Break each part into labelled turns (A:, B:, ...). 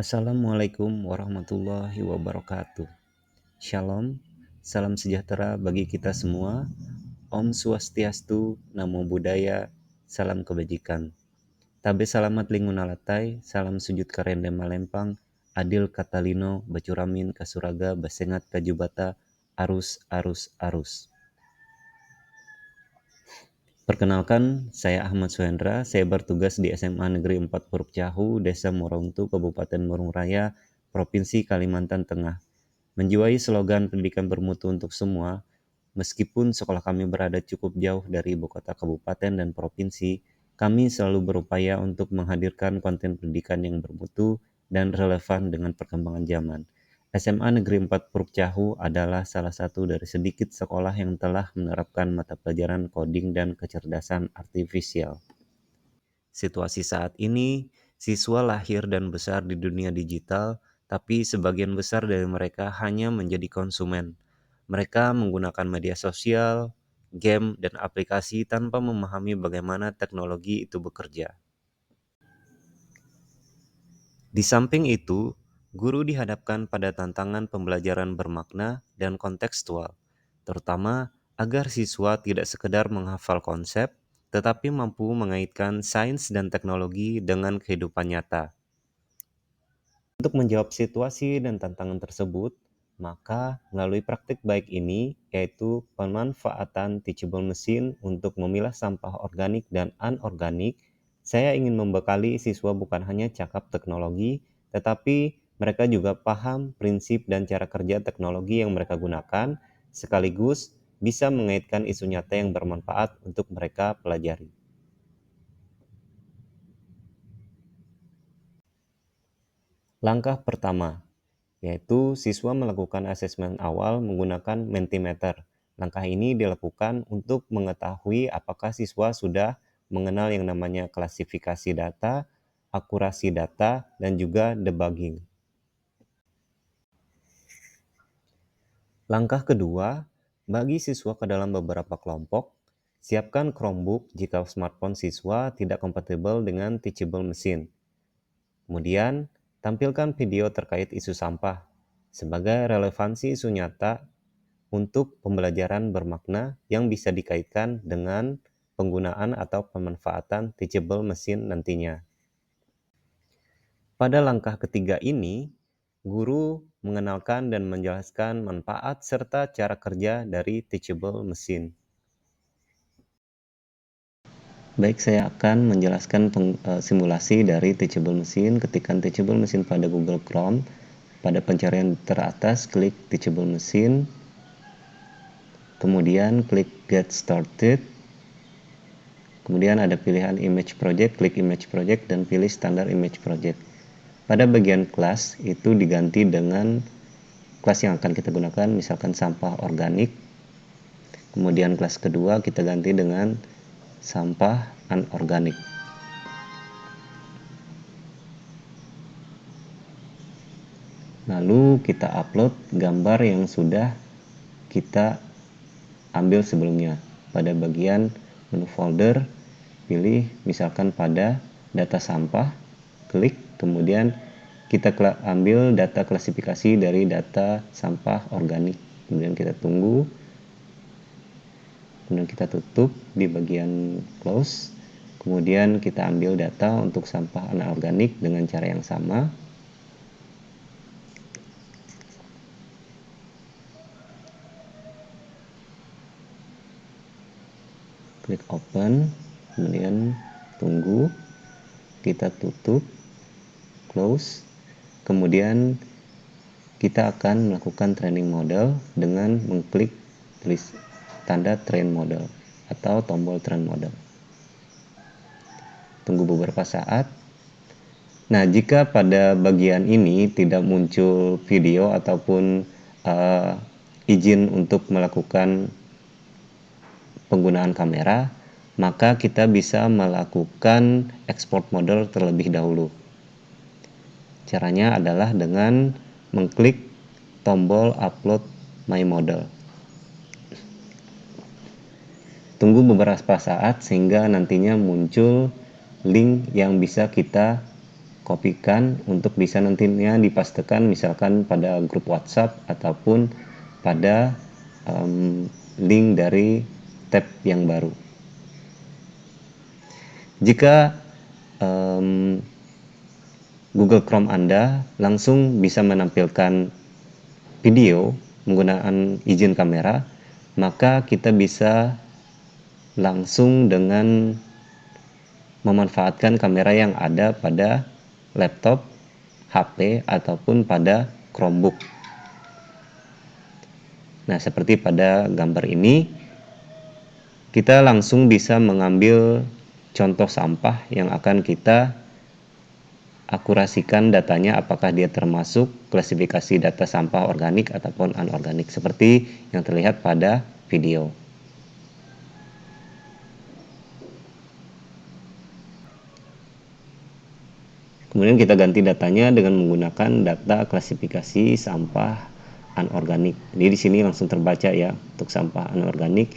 A: Assalamualaikum warahmatullahi wabarakatuh. Shalom, salam sejahtera bagi kita semua. Om Swastiastu, Namo Buddhaya, salam kebajikan. Tabe salamat lingunalatai, salam sujud karende malempang, adil katalino, bacuramin kasuraga, basengat kajubata, arus, arus, arus. Perkenalkan, saya Ahmad Suhendra, saya bertugas di SMA Negeri 4 Puruk Cahu, Desa Morongtu, Kabupaten Murung Raya, Provinsi Kalimantan Tengah. Menjiwai slogan pendidikan bermutu untuk semua, meskipun sekolah kami berada cukup jauh dari ibu kota kabupaten dan provinsi, kami selalu berupaya untuk menghadirkan konten pendidikan yang bermutu dan relevan dengan perkembangan zaman. SMA Negeri 4 Puruk Cahu adalah salah satu dari sedikit sekolah yang telah menerapkan mata pelajaran coding dan kecerdasan artifisial. Situasi saat ini, siswa lahir dan besar di dunia digital, tapi sebagian besar dari mereka hanya menjadi konsumen. Mereka menggunakan media sosial, game, dan aplikasi tanpa memahami bagaimana teknologi itu bekerja. Di samping itu, guru dihadapkan pada tantangan pembelajaran bermakna dan kontekstual, terutama agar siswa tidak sekedar menghafal konsep, tetapi mampu mengaitkan sains dan teknologi dengan kehidupan nyata. Untuk menjawab situasi dan tantangan tersebut, maka melalui praktik baik ini, yaitu pemanfaatan teachable mesin untuk memilah sampah organik dan anorganik, saya ingin membekali siswa bukan hanya cakap teknologi, tetapi mereka juga paham prinsip dan cara kerja teknologi yang mereka gunakan, sekaligus bisa mengaitkan isu nyata yang bermanfaat untuk mereka pelajari. Langkah pertama, yaitu siswa melakukan asesmen awal menggunakan Mentimeter. Langkah ini dilakukan untuk mengetahui apakah siswa sudah mengenal yang namanya klasifikasi data, akurasi data, dan juga debugging. Langkah kedua, bagi siswa ke dalam beberapa kelompok, siapkan Chromebook jika smartphone siswa tidak kompatibel dengan teachable mesin. Kemudian, tampilkan video terkait isu sampah sebagai relevansi isu nyata untuk pembelajaran bermakna yang bisa dikaitkan dengan penggunaan atau pemanfaatan teachable mesin nantinya. Pada langkah ketiga ini, guru mengenalkan dan menjelaskan manfaat serta cara kerja dari teachable mesin. Baik, saya akan menjelaskan simulasi dari teachable mesin. Ketikkan teachable mesin pada Google Chrome. Pada pencarian teratas, klik teachable mesin. Kemudian klik Get Started. Kemudian ada pilihan Image Project, klik Image Project dan pilih Standar Image Project. Pada bagian kelas itu diganti dengan kelas yang akan kita gunakan, misalkan sampah organik. Kemudian kelas kedua kita ganti dengan sampah anorganik. Lalu kita upload gambar yang sudah kita ambil sebelumnya. Pada bagian menu folder, pilih misalkan pada data sampah, klik, kemudian kita ambil data klasifikasi dari data sampah organik. Kemudian kita tunggu, kemudian kita tutup di bagian close. Kemudian kita ambil data untuk sampah anorganik dengan cara yang sama. Klik open, kemudian tunggu, kita tutup, close, kemudian kita akan melakukan training model dengan mengklik tanda train model atau tombol train model. Tunggu beberapa saat. Nah, jika pada bagian ini tidak muncul video ataupun izin untuk melakukan penggunaan kamera, maka kita bisa melakukan export model terlebih dahulu. Caranya adalah dengan mengklik tombol upload my model. Tunggu beberapa saat sehingga nantinya muncul link yang bisa kita kopikan untuk bisa nantinya dipastikan misalkan pada grup WhatsApp ataupun pada link dari tab yang baru. Jika Google Chrome Anda langsung bisa menampilkan video menggunakan izin kamera, maka kita bisa langsung dengan memanfaatkan kamera yang ada pada laptop, HP, ataupun pada Chromebook. Nah, seperti pada gambar ini, kita langsung bisa mengambil contoh sampah yang akan kita akurasikan datanya apakah dia termasuk klasifikasi data sampah organik ataupun anorganik seperti yang terlihat pada video. Kemudian kita ganti datanya dengan menggunakan data klasifikasi sampah anorganik. Jadi di sini langsung terbaca ya untuk sampah anorganik.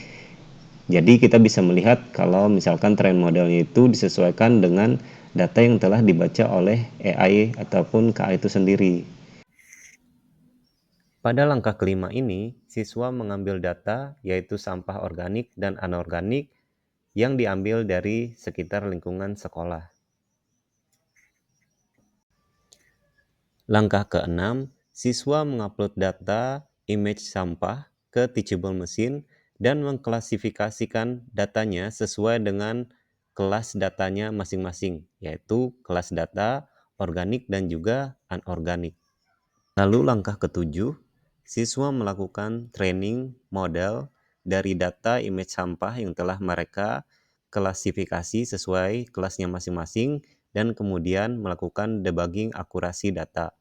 A: Jadi kita bisa melihat kalau misalkan tren modelnya itu disesuaikan dengan data yang telah dibaca oleh AI ataupun KA itu sendiri. Pada langkah kelima ini, siswa mengambil data yaitu sampah organik dan anorganik yang diambil dari sekitar lingkungan sekolah. Langkah keenam, siswa mengupload data image sampah ke Teachable Machine dan mengklasifikasikan datanya sesuai dengan kelas datanya masing-masing, yaitu kelas data organik dan juga anorganik. Lalu langkah ketujuh, siswa melakukan training model dari data image sampah yang telah mereka klasifikasi sesuai kelasnya masing-masing dan kemudian melakukan debugging akurasi data.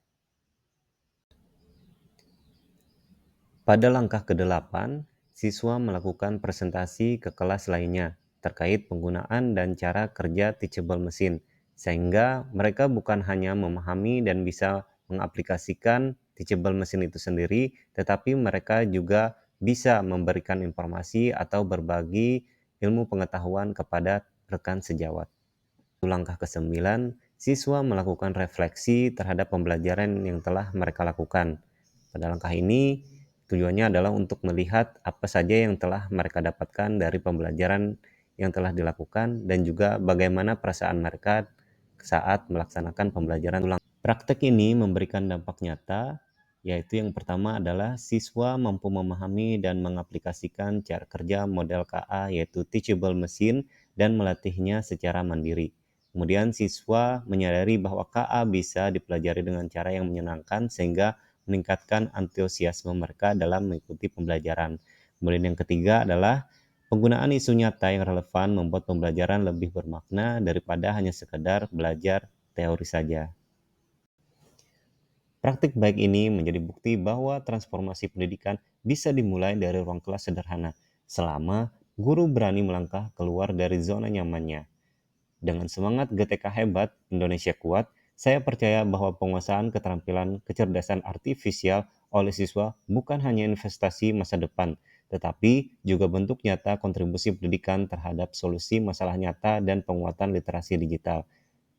A: Pada langkah ke-8, siswa melakukan presentasi ke kelas lainnya terkait penggunaan dan cara kerja Teachable Machine, sehingga mereka bukan hanya memahami dan bisa mengaplikasikan Teachable Machine itu sendiri, tetapi mereka juga bisa memberikan informasi atau berbagi ilmu pengetahuan kepada rekan sejawat. Langkah ke-9, siswa melakukan refleksi terhadap pembelajaran yang telah mereka lakukan. Pada langkah ini, tujuannya adalah untuk melihat apa saja yang telah mereka dapatkan dari pembelajaran yang telah dilakukan dan juga bagaimana perasaan mereka saat melaksanakan pembelajaran ulang. Praktek ini memberikan dampak nyata, yaitu yang pertama adalah siswa mampu memahami dan mengaplikasikan cara kerja model KA yaitu Teachable Machine dan melatihnya secara mandiri. Kemudian siswa menyadari bahwa KA bisa dipelajari dengan cara yang menyenangkan sehingga meningkatkan antusiasme mereka dalam mengikuti pembelajaran. Kemudian yang ketiga adalah penggunaan isu nyata yang relevan membuat pembelajaran lebih bermakna daripada hanya sekedar belajar teori saja. Praktik baik ini menjadi bukti bahwa transformasi pendidikan bisa dimulai dari ruang kelas sederhana, selama guru berani melangkah keluar dari zona nyamannya. Dengan semangat GTK hebat, Indonesia kuat, saya percaya bahwa penguasaan keterampilan kecerdasan artifisial oleh siswa bukan hanya investasi masa depan, tetapi juga bentuk nyata kontribusi pendidikan terhadap solusi masalah nyata dan penguatan literasi digital.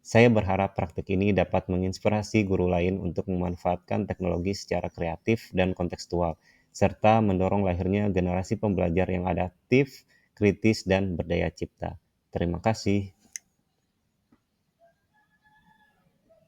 A: Saya berharap praktik ini dapat menginspirasi guru lain untuk memanfaatkan teknologi secara kreatif dan kontekstual, serta mendorong lahirnya generasi pembelajar yang adaptif, kritis, dan berdaya cipta. Terima kasih.